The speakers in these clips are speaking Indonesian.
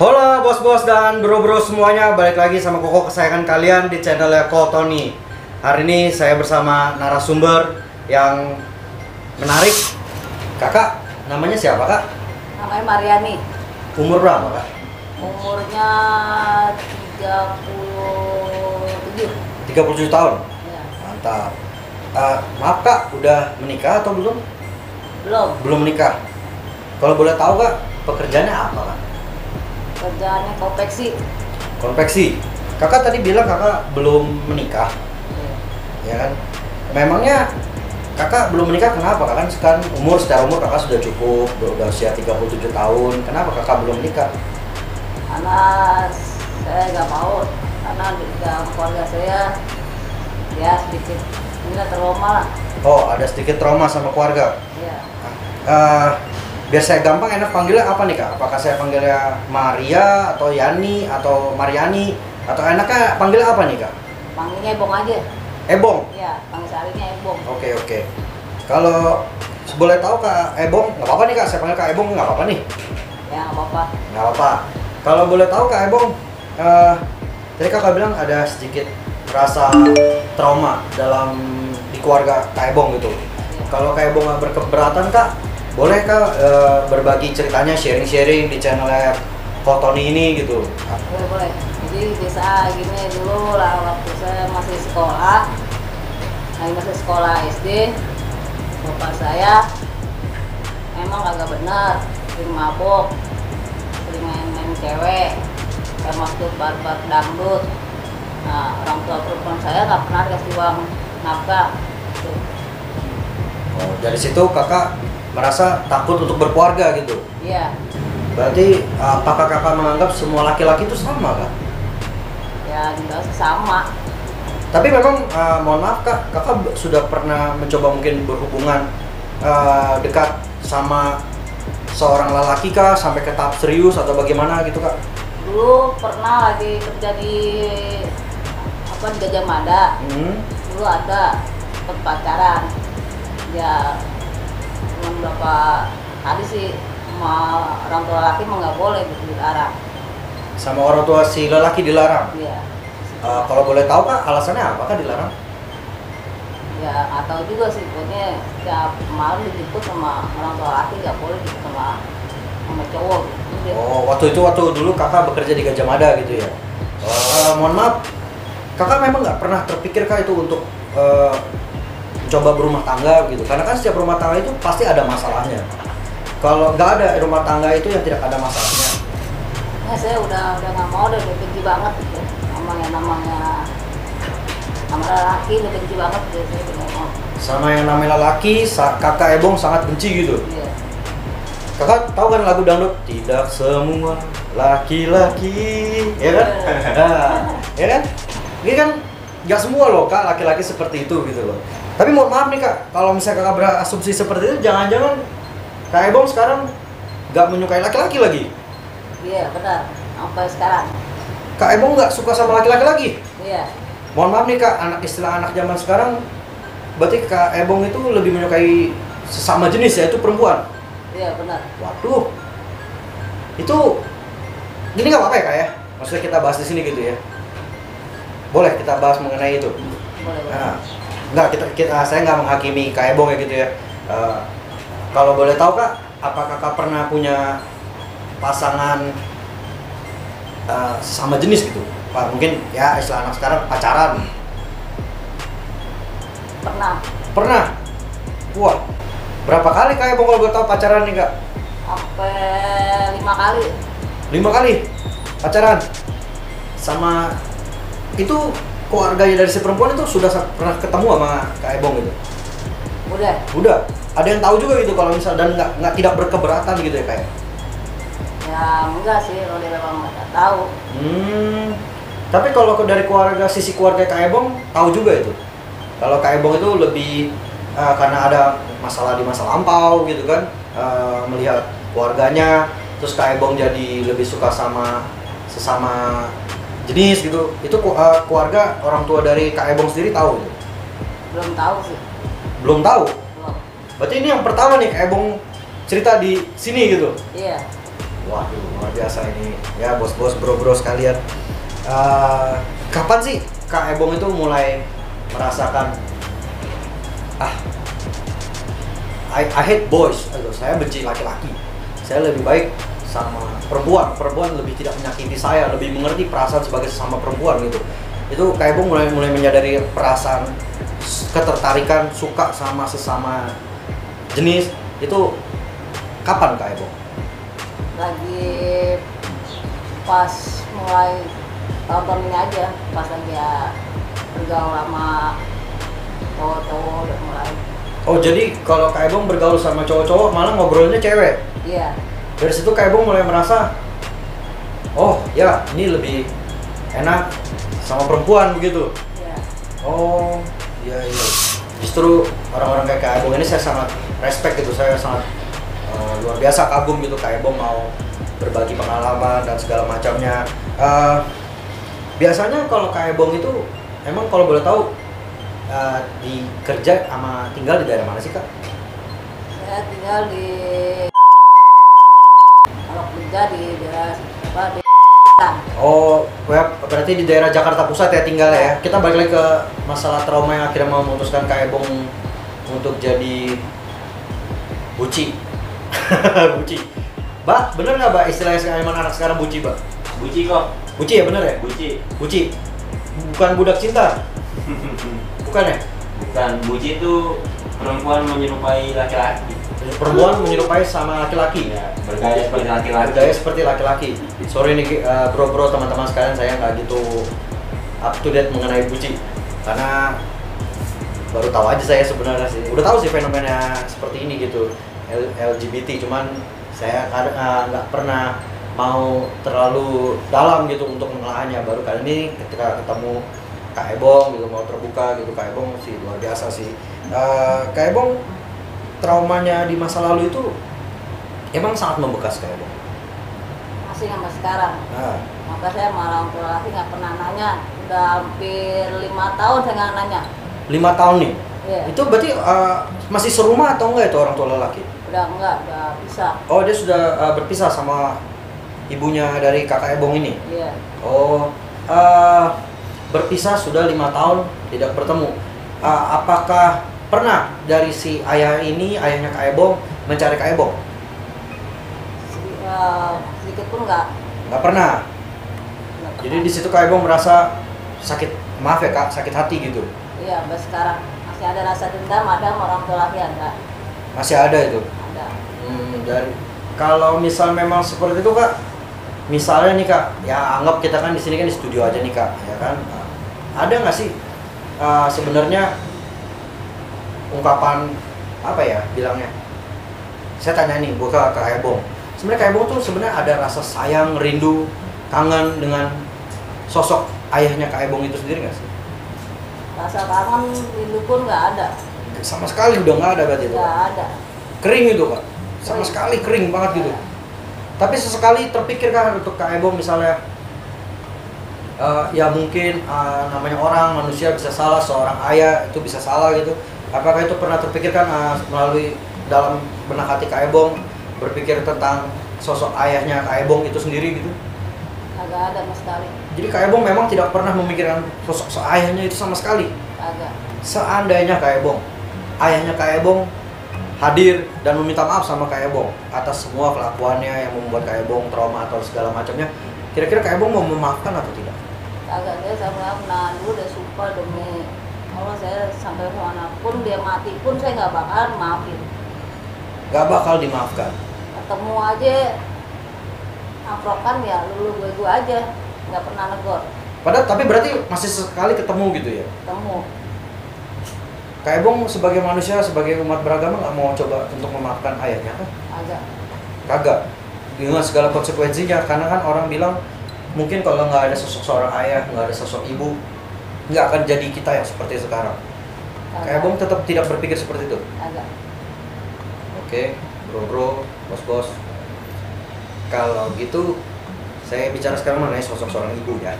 Halo bos-bos dan bro-bro semuanya, balik lagi sama Koko kesayangan kalian di channelnya Ko Tony. Hari ini saya bersama narasumber yang menarik. Kakak, namanya siapa kak? Namanya Mariani. Umur berapa kak? Umurnya 37. 37 tahun? Ya. Mantap. Maaf kak, udah menikah atau belum? Belum. Belum menikah. Kalau boleh tahu kak, pekerjaannya apa kak? Kerjaannya konveksi. Konveksi. Kakak tadi bilang kakak belum menikah, ya kan? Memangnya kakak belum menikah kenapa? Kakak kan secara umur kakak sudah cukup, udah usia 37 tahun. Kenapa kakak belum menikah? Karena saya nggak mau, karena di dalam keluarga saya ya sedikit ini trauma lah. Oh, ada sedikit trauma sama keluarga. Ya. Biar saya gampang enak panggilnya apa nih kak? Apakah saya panggilnya Maria atau Yani atau Mariani atau enaknya panggilnya apa nih kak? Panggilnya Ebong aja. Ebong. Ya, panggil seharinya Ebong. Oke. Kalau boleh tahu kak Ebong, nggak apa-apa nih kak. Saya panggil kak Ebong nggak apa-apa nih. Ya, nggak apa-apa. Nggak apa-apa. Kalau boleh tahu kak Ebong, tadi kakak bilang ada sedikit rasa trauma di keluarga kak Ebong gitu. Kalau kak Ebong nggak berkeberatan kak, boleh kak berbagi ceritanya, sharing-sharing di channelnya Ko Tony ini gitu. Boleh. Jadi bisa gini dulu lah, waktu saya masih sekolah, SD, bapak saya emang agak benar, sering mabok, sering main cewek, termasuk bar-bar dangdut. Nah, orang tua perempuan saya nggak pernah dikasih uang nafkah. Oh, dari situ kakak merasa takut untuk berkeluarga gitu. Iya. Berarti apakah kakak menganggap semua laki-laki itu sama kak? Ya juga sama. Tapi memang mohon maaf kak, kakak sudah pernah mencoba mungkin berhubungan dekat sama seorang lelaki kak sampai ke tahap serius atau bagaimana gitu kak? Dulu pernah lagi kerja di Gajah Mada. Dulu ada sempat pacaran. Ya beberapa hari sih sama orang tua laki mah nggak boleh gitu, dilarang. Sama orang tua si lelaki dilarang? Iya. Kalau boleh tahu kak, alasannya apakah dilarang? Ya nggak tahu juga sih, pokoknya setiap malam dijemput sama orang tua laki, nggak boleh gitu sama cowok gitu. Oh, waktu dulu kakak bekerja di Gajah Mada gitu ya? Mohon maaf, kakak memang nggak pernah terpikir kak itu untuk coba berumah tangga gitu, karena kan setiap rumah tangga itu pasti ada masalahnya. Kalau nggak ada rumah tangga itu yang tidak ada masalahnya. Ya saya udah nggak mau, udah benci banget gitu. namanya sama laki udah benci banget gitu, saya udah nggak mau. Sama yang namanya lelaki, kakak Ebong sangat benci gitu. Iya. Kakak tahu kan lagu dangdut? Tidak semua laki-laki, ya kan? Ya kan? Ini kan nggak semua loh kak laki-laki seperti itu gitu loh. Tapi mohon maaf nih kak, kalau misalnya kakak berasumsi seperti itu, jangan-jangan kak Ebong sekarang nggak menyukai laki-laki lagi? Iya benar, sampai sekarang. Kak Ebong nggak suka sama laki-laki lagi? Iya. Mohon maaf nih kak, istilah anak zaman sekarang, berarti kak Ebong itu lebih menyukai sesama jenis, yaitu perempuan? Iya benar. Waduh, itu gini nggak apa-apa ya kak ya? Maksudnya kita bahas di sini gitu ya? Boleh kita bahas mengenai itu? Boleh. Nah, nggak saya nggak menghakimi kak Ebong ya gitu ya. Kalau boleh tahu kak, apakah kakak pernah punya pasangan sama jenis gitu? Mungkin ya istilah anak sekarang pacaran. Pernah. Pernah? Wah, berapa kali kak Ebong kalau gue tahu pacaran nih kak? Sampai 5 kali. 5 kali pacaran sama itu keluarganya dari si perempuan itu sudah pernah ketemu sama kak Ebong gitu? Udah. Ada yang tahu juga gitu kalau misal dan nggak tidak berkeberatan gitu ya kayak? Ya enggak sih, kalau dia memang nggak tahu. Tapi kalau dari sisi keluarga kak Ebong tahu juga itu. Kalau kak Ebong itu lebih karena ada masalah di masa lampau gitu kan, melihat keluarganya, terus kak Ebong jadi lebih suka sama sesama jenis gitu. Itu keluarga orang tua dari kak Ebong sendiri tahu gitu? Belum tahu sih. Belum tahu? Belum. Berarti ini yang pertama nih kak Ebong cerita di sini gitu? Iya. Waduh, luar luar biasa ini ya bos-bos, bro-bro sekalian. Kapan sih Kak Ebong itu mulai merasakan I hate boys, saya benci laki-laki, saya lebih baik sama perempuan lebih tidak menyakiti saya, lebih mengerti perasaan sebagai sesama perempuan gitu. Itu Kak Ebong mulai menyadari perasaan ketertarikan, suka sama sesama jenis itu kapan Kak Ebong? Lagi pas mulai tahun ini aja, pas lagi ya bergaul sama cowok-cowok udah mulai. Oh jadi kalau Kak Ebong bergaul sama cowok-cowok malah ngobrolnya cewek? Iya. Dari situ Kak Ebong mulai merasa, oh ya ini lebih enak sama perempuan begitu? Iya. Oh iya. Justru orang-orang kayak Kak Ebong ini saya sangat respect gitu, saya sangat luar biasa kagum gitu Kak Ebong mau berbagi pengalaman dan segala macamnya. Biasanya kalau Kak Ebong itu emang kalau boleh tahu di kerja sama tinggal di daerah mana sih Kak? Saya tinggal di, kalau kerja di daerah apa di. Oh, berarti di daerah Jakarta Pusat ya tinggal ya. Kita balik lagi ke masalah trauma yang akhirnya memutuskan Kak Ebong untuk jadi buci. Buci. Mbak, bener nggak Mbak istilahnya sekarang anak sekarang buci, Mbak? Buci kok. Buci ya bener ya? Buci. Buci. Bukan budak cinta. Bukan ya? Bukan, buci itu perempuan menyerupai laki-laki. Perempuan menyerupai sama laki-laki. Ya, bergaya seperti laki-laki. Bergaya seperti laki-laki. Sorry nih bro-bro teman-teman sekalian, saya nggak gitu up to date mengenai buci karena baru tahu aja saya sebenarnya sih. Udah tahu sih fenomena seperti ini gitu LGBT, cuman saya nggak pernah mau terlalu dalam gitu untuk mengelahnya. Baru kali ini ketika ketemu Kak Ebong gitu mau terbuka gitu, Kak Ebong sih luar biasa sih. Kak Ebong traumanya di masa lalu itu emang sangat membekas Kak Ebong. Masih sampai sekarang. Maka saya sama orang tua laki nggak pernah nanya. Udah hampir 5 tahun saya nggak nanya. 5 tahun nih? Iya. Itu berarti masih serumah atau enggak itu orang tua lelaki? Udah enggak, udah bisa. Oh dia sudah berpisah sama ibunya dari kakak Ebong ini? Iya. Oh berpisah sudah 5 tahun tidak bertemu. Apakah pernah dari si ayah ini, ayahnya Kak Ebong mencari Kak Ebong? Sedikit pun enggak. Nggak pernah. Jadi di situ Kak Ebong merasa sakit, maaf ya Kak, sakit hati gitu. Iya, sampai sekarang masih ada rasa dendam, ada sama orang tua laki ada. Masih ada itu. Ada. Dan kalau misal memang seperti itu Kak, misalnya nih Kak, ya anggap kita kan di sini kan di studio aja nih Kak, ya kan? Ada nggak sih sebenarnya ungkapan apa ya bilangnya? Saya tanya nih, buat Kak Ebong. Sebenarnya Kak Ebong tuh sebenarnya ada rasa sayang, rindu, kangen dengan sosok ayahnya Kak Ebong itu sendiri nggak sih? Rasa kangen, rindu pun nggak ada. Sama sekali udah nggak ada berarti itu. Nggak ada. Kering itu Kak, sama sekali kering banget gitu. Tapi sesekali terpikir kan untuk Kak Ebong misalnya, ya mungkin namanya orang manusia bisa salah, seorang ayah itu bisa salah gitu. Apakah itu pernah terpikirkan melalui dalam benak hati Kak Ebong berpikir tentang sosok ayahnya Kak Ebong itu sendiri gitu? Agak ada sama sekali. Jadi Kak Ebong memang tidak pernah memikirkan sosok ayahnya itu sama sekali. Agak. Seandainya Kak Ebong, ayahnya Kak Ebong hadir dan meminta maaf sama Kak Ebong atas semua kelakuannya yang membuat Kak Ebong trauma atau segala macamnya, kira-kira Kak Ebong mau memaafkan atau tidak? Agak, saya sama menahan dulu udah sumpah demi Allah, saya sampai mana pun dia mati pun saya nggak bakalan maafin. Gak bakal dimaafkan. Ketemu aja amprokan ya lulu gue aja, nggak pernah negor. Padahal tapi berarti masih sekali ketemu gitu ya? Ketemu. Kak Ebong sebagai manusia, sebagai umat beragama nggak mau coba untuk memaafkan ayahnya kan? Agak. Kagak. Dengan segala konsekuensinya, karena kan orang bilang mungkin kalau nggak ada sosok seorang ayah, nggak ada sosok ibu, nggak akan jadi kita yang seperti sekarang. Kak Ebong tetap tidak berpikir seperti itu? Agak. Oke, bro-bro, bos-bos. Kalau gitu, saya bicara sekarang mengenai sosok seorang ibu ya.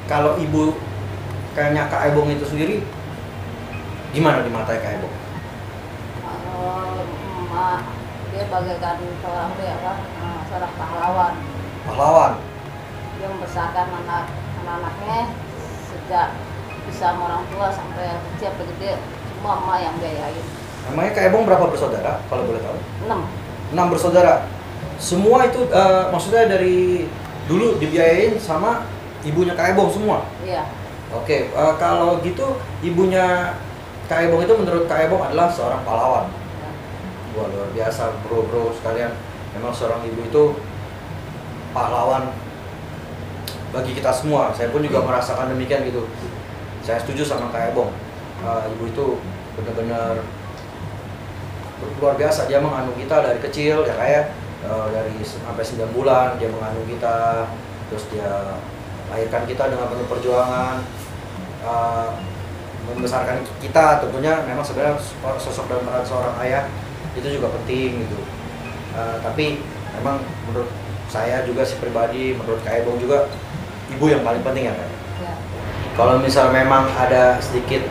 Kalau ibu kayaknya Kak Ebong itu sendiri, gimana di mata Kak Ebong? dia bagaikan seorang seorang pahlawan. Pahlawan. Dia membesarkan anak-anaknya sejak bisa sama orang tua sampai kecil sampai gede, semua emak yang biayain. Emangnya Kak Ebong berapa bersaudara kalau boleh tahu? 6. 6 bersaudara. Semua itu maksudnya dari dulu dibiayain sama ibunya Kak Ebong semua? Iya. Oke, kalau gitu ibunya Kak Ebong itu menurut Kak Ebong adalah seorang pahlawan. Ya. Wah, luar biasa bro sekalian. Memang seorang ibu itu pahlawan bagi kita semua. Saya pun juga merasakan demikian gitu. Saya setuju sama Kak Ebong. Ibu itu benar-benar luar biasa. Dia mengandung kita dari kecil ya kayak dari sampai 9 bulan dia mengandung kita, terus dia lahirkan kita dengan penuh perjuangan, membesarkan kita. Tentunya memang sebenarnya sosok dan peran seorang ayah itu juga penting gitu. Tapi memang menurut saya juga si pribadi, menurut Kak Ebong juga ibu yang paling penting ya Kak. Ya. Kalau misal memang ada sedikit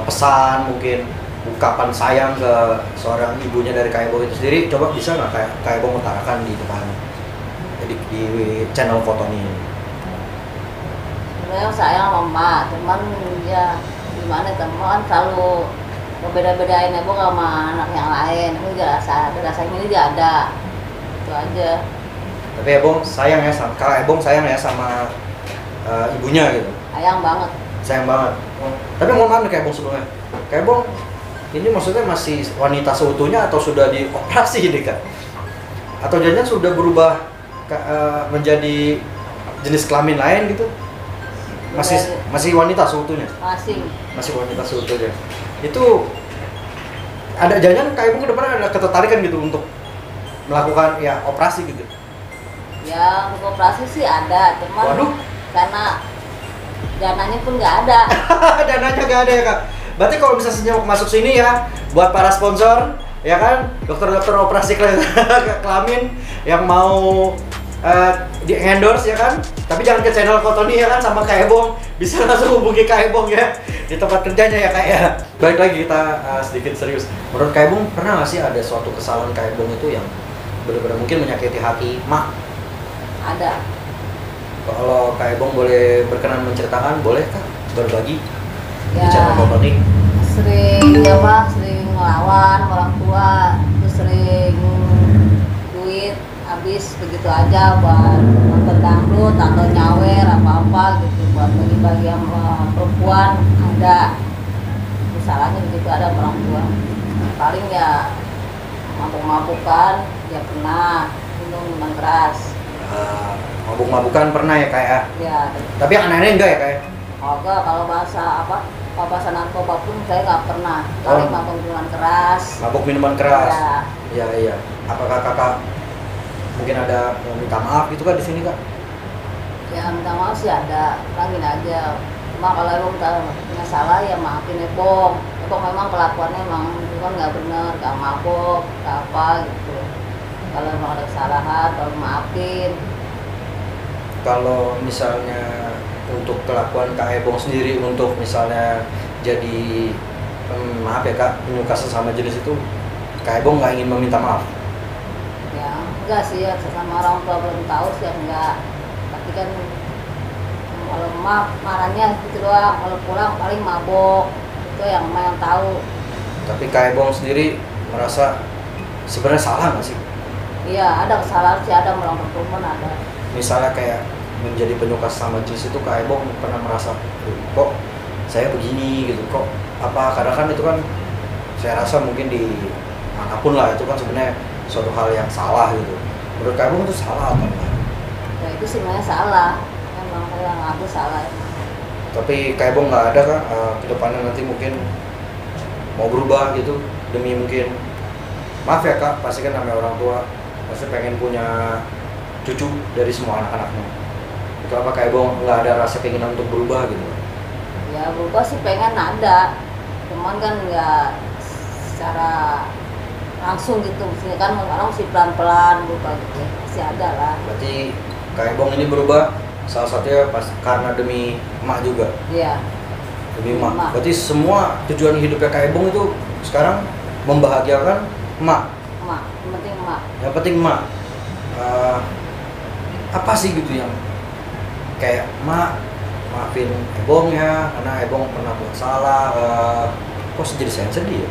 pesan mungkin ungkapan sayang ke seorang ibunya dari Kak Ebong itu sendiri, coba bisa nggak Kak Ebong utarakan di depan di channel Kotoni ini? Sebenarnya sayang sama emak, cuman ya gimana teman selalu berbeda-bedain Ebong sama anak yang lain. Ini juga rasanya ini juga ada, itu aja. Tapi Ebong sayang ya sama Kak Ebong sayang ya sama ibunya gitu. Sayang banget. Sayang banget. Tapi mohon maaf nih Kak Ebong sebelumnya. Kak Ebong ini maksudnya masih wanita seutuhnya atau sudah dioperasi ini Kak? Atau jangan sudah berubah menjadi jenis kelamin lain gitu? Masih wanita seutuhnya? Masih wanita seutuhnya. Itu ada jangan Kak Ebong ke depan ada ketertarikan gitu untuk melakukan ya operasi gitu? Ya untuk operasi sih ada, cuman Waduh. karena dananya pun nggak ada. Dananya nggak ada ya Kak? Berarti kalau bisa senyum masuk sini ya, buat para sponsor, ya kan, dokter-dokter operasi kelamin yang mau di endorse ya kan, tapi jangan ke channel Kotoni ya kan sama Kak Ebong, bisa langsung hubungi Kak Ebong ya di tempat kerjanya ya Kak ya. Balik lagi kita sedikit serius. Menurut Kak Ebong pernah nggak sih ada suatu kesalahan Kak Ebong itu yang benar-benar mungkin menyakiti hati mak? Ada. Kalau Kak Ebong boleh berkenan menceritakan, boleh Kak berbagi di Ya, channel Kotoni? sering ngelawan orang tua, terus sering duit habis begitu aja buat nonton dangdut atau nyawer apa-apa gitu, buat bagi-bagi sama perempuan ada. Misalnya begitu ada orang tua. Paling ya mabuk-mabukan, ya pernah minum minuman keras. Mabuk-mabukan pernah ya Kak ya? Ya, Tapi aneh-aneh enggak ya Kak ya? enggak, kalau bahasa narkoba pun saya nggak pernah. Paling mabuk minuman keras. Mabuk minuman keras. Ya. Iya. Apakah Kakak mungkin ada mau minta maaf gitu kan di sini Kak? Ya minta maaf sih ada, ulangin aja. Cuma kalau Ebong punya salah ya maafin Ebong. Ebong memang kelakuannya emang bukan nggak bener, nggak mabuk, nggak apa gitu. Kalau emang ada kesalahan, tolong maafin. Kalau misalnya untuk kelakuan Kak Ebong sendiri untuk misalnya jadi maaf ya Kak, penyuka sesama jenis itu, Kak Ebong nggak ingin meminta maaf? Ya enggak sih, ya sesama orang tua belum tahu sih ya enggak. Tapi kan kalau marahnya gitu doang, kalau pulang paling mabok, itu yang emak yang tahu. Tapi Kak Ebong sendiri merasa sebenarnya salah nggak sih? Iya ada kesalahan sih, ada melanggar peraturan ada. Misalnya kayak menjadi penyuka sesama jenis itu Kak Ebong pernah merasa kok saya begini gitu, kok apa, karena kan itu kan saya rasa mungkin di manapun lah itu kan sebenarnya suatu hal yang salah gitu. Menurut Kak Ebong itu salah apa enggak? Ya itu sebenarnya salah, emang saya ngaku salah. Tapi Kak Ebong nggak ada kan kedepannya nanti mungkin mau berubah gitu demi mungkin, maaf ya Kak, pasti kan namanya orang tua pasti pengen punya cucu dari semua anak-anaknya. Itu apa Kak Ebong nggak ada rasa keinginan untuk berubah gitu? Ya berubah sih pengen ada, cuman kan nggak secara langsung gitu, mestinya kan orang mesti pelan-pelan berubah gitu, pasti ada lah. Berarti Kak Ebong ini berubah salah satunya pas karena demi emak juga? Iya. Demi emak. Berarti semua tujuan hidupnya Kak Ebong itu sekarang membahagiakan emak? emak, yang penting emak. Yang penting emak. Apa sih gitu yang kayak emak maafin Ebong ya, karena Ebong pernah buat salah. Kok jadi saya yang sedih ya?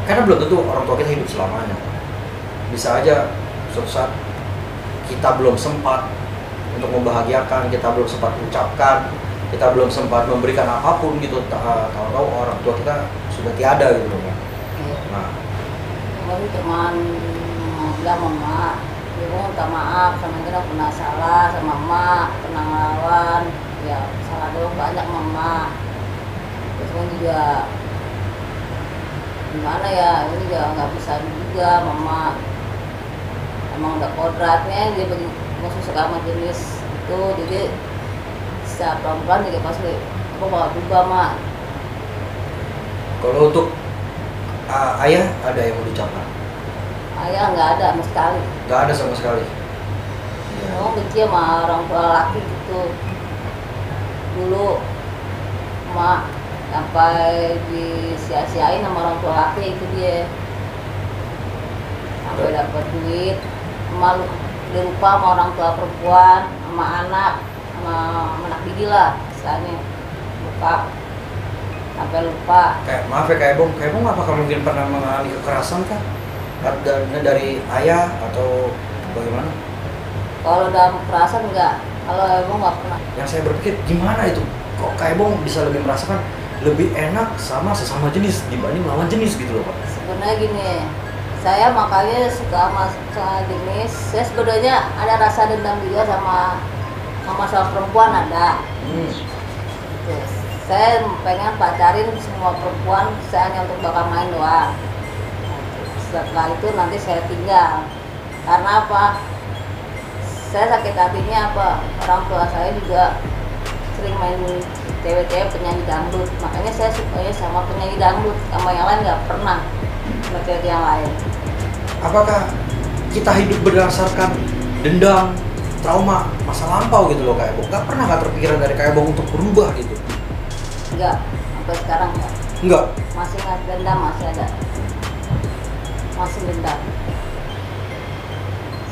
Karena belum tentu orang tua kita hidup selamanya. Bisa aja suatu saat kita belum sempat untuk membahagiakan, kita belum sempat ucapkan, kita belum sempat memberikan apapun gitu. Tahu-tahu orang tua kita sudah tiada gitu loh. Nah, Baru cuman bilang mama, ibu minta maaf sama kita pernah salah sama emak, pernah ngelawan, ya salah doang banyak mama. Terus juga gimana ya, ini juga nggak bisa juga mama. Emang udah kodratnya dia masuk sama jenis itu, jadi secara pelan-pelan juga pasti aku bakal berubah mak. kalau untuk ayah ada yang mau diucapkan? Ayah nggak ada sama sekali. Nggak ada sama sekali. Ya. Emang benci sama orang tua laki gitu. Dulu mak sampai disia-siain sama orang tua laki itu dia. Sampai dapat duit, malu dia lupa sama orang tua perempuan, sama anak bini lah, istilahnya lupa, sampai lupa. Kayak maaf ya Kak Ebong apakah mungkin pernah mengalami kekerasan kah? Dari ayah atau bagaimana? Kalau dalam perasaan enggak, kalau emang nggak pernah. Yang saya berpikir gimana itu? Kok Kak Ebong bisa lebih merasakan lebih enak sama sesama jenis dibanding lawan jenis gitu loh Pak? Sebenarnya gini, saya makanya suka sama jenis. Saya sebenarnya ada rasa dendam juga sama perempuan ada. Gitu. Saya pengen pacarin semua perempuan, saya hanya untuk bakal main doang. Setelah itu nanti saya tinggal. Karena apa? Saya sakit hatinya apa? Orang tua saya juga sering main cewek-cewek penyanyi dangdut. Makanya saya sukanya sama penyanyi dangdut, sama yang lain nggak pernah sama cewek yang lain. Apakah kita hidup berdasarkan dendam, trauma, masa lampau gitu loh Kak Ebong? Gak pernah gak terpikiran dari Kak Ebong untuk berubah gitu? Enggak, sampai sekarang enggak. Enggak? Masih dendam, masih ada. Masih dendam.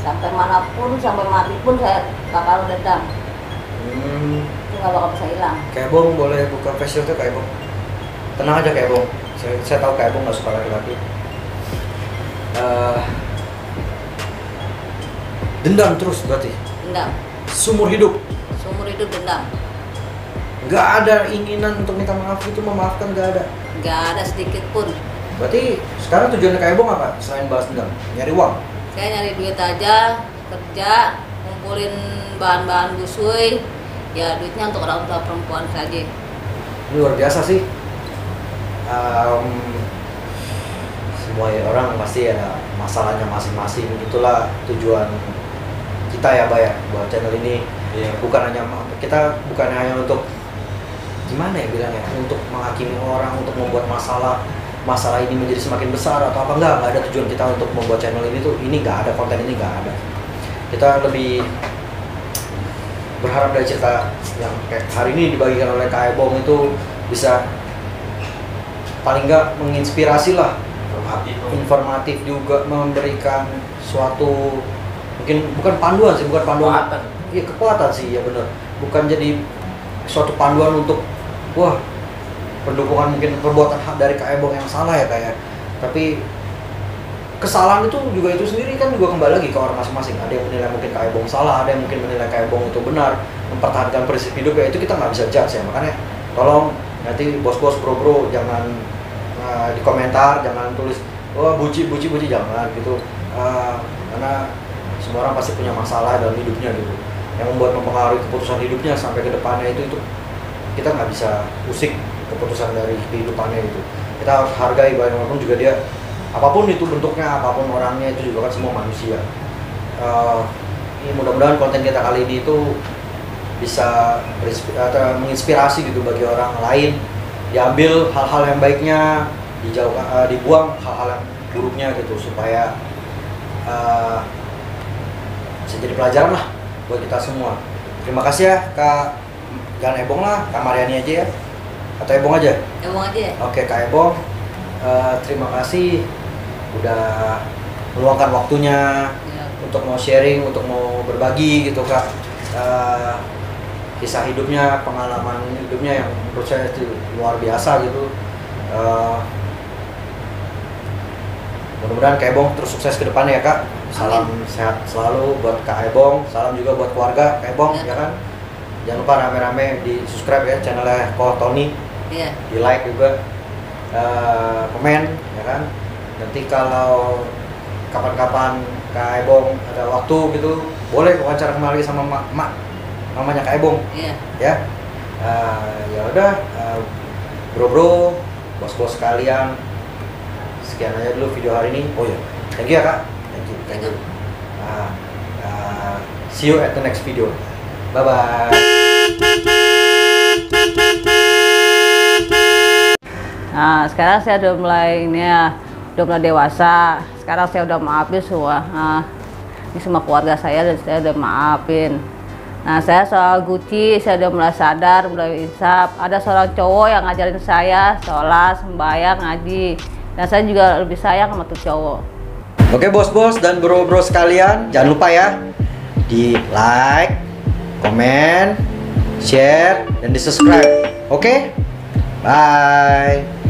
Sampai manapun, sampai mati pun saya bakal dendam. Itu nggak bakal bisa hilang. Kak Ebong boleh buka facial tuh Kak Ebong? Tenang aja Kak Ebong, saya tahu Kak Ebong gak suka laki-laki. Dendam terus berarti? Dendam. Seumur hidup? Seumur hidup dendam. Nggak ada keinginan untuk minta maaf gitu, memaafkan nggak ada? Nggak ada sedikit pun. Berarti sekarang tujuannya Kak Ebong apa selain balas dendam? Nyari uang? Saya nyari duit aja, kerja, ngumpulin bahan-bahan busui, ya duitnya untuk orang tua perempuan saja. Ini luar biasa sih. Semua orang pasti ada masalahnya masing-masing. Itulah tujuan kita ya Pak ya, buat channel ini. Iya. Kita bukan hanya untuk gimana ya bilangnya, untuk menghakimi orang, untuk membuat masalah ini menjadi semakin besar atau apa, nggak ada tujuan kita untuk membuat channel ini tuh, ini nggak ada, konten ini nggak ada. Kita lebih berharap dari cerita yang kayak hari ini dibagikan oleh Kak Ebong itu bisa paling nggak menginspirasi lah, informatif juga, memberikan suatu mungkin bukan panduan sih, bukan panduan, iya kekuatan sih ya benar, bukan jadi suatu panduan untuk wah pendukungan mungkin perbuatan hak dari Kak Ebong yang salah ya kayak, tapi kesalahan itu juga itu sendiri kan juga kembali lagi ke orang masing-masing. Ada yang menilai mungkin Kak Ebong salah, ada yang mungkin menilai Kak Ebong itu benar, mempertahankan prinsip hidup ya, itu kita nggak bisa judge ya. Makanya tolong nanti bos-bos bro jangan di komentar jangan tulis wah buci jangan gitu, karena semua orang pasti punya masalah dalam hidupnya gitu yang mempengaruhi keputusan hidupnya sampai ke depannya. Itu kita nggak bisa usik keputusan dari kehidupannya itu. Kita harus hargai bagaimanapun juga dia, apapun itu bentuknya, apapun orangnya, itu juga kan semua manusia. Ini mudah-mudahan konten kita kali ini itu bisa menginspirasi gitu bagi orang lain. Diambil hal-hal yang baiknya, dijauhkan, dibuang hal-hal yang buruknya gitu, supaya bisa jadi pelajaran lah buat kita semua. Terima kasih ya Kak, jangan Ebong lah, Kak Mariani aja ya, atau Ebong aja? Ebong aja. Oke Kak Ebong, terima kasih udah meluangkan waktunya Ya. untuk mau sharing, untuk mau berbagi gitu Kak. Kisah hidupnya, pengalaman hidupnya yang menurut saya itu luar biasa gitu. Mudah-mudahan Kak Ebong terus sukses ke depannya ya Kak. Salam sehat selalu buat Kak Ebong, salam juga buat keluarga Kak Ebong ya kan. Jangan lupa rame-rame di subscribe ya channelnya Ko Tony, Iya. di like juga, komen ya kan. Nanti kalau kapan-kapan Kak Ebong ada waktu gitu, boleh wawancara kembali sama mamanya Kak Ebong Iya. ya. Ya udah, bro-bro, bos-bos sekalian, sekian aja dulu video hari ini. Oh ya, thank you ya Kak, thank you. See you at the next video. Bye bye. Nah, sekarang saya udah mulai ini ya, udah mulai dewasa. Sekarang saya udah maafin semua. Nah, ini semua keluarga saya dan saya udah maafin. Nah, saya soal Gucci, saya udah mulai sadar, mulai insaf. Ada seorang cowok yang ngajarin saya sholat, sembahyang, ngaji. Dan saya juga lebih sayang sama tuh cowok. Oke bos-bos dan bro-bro sekalian, jangan lupa ya di like, komen, share, dan di subscribe. Oke? Bye.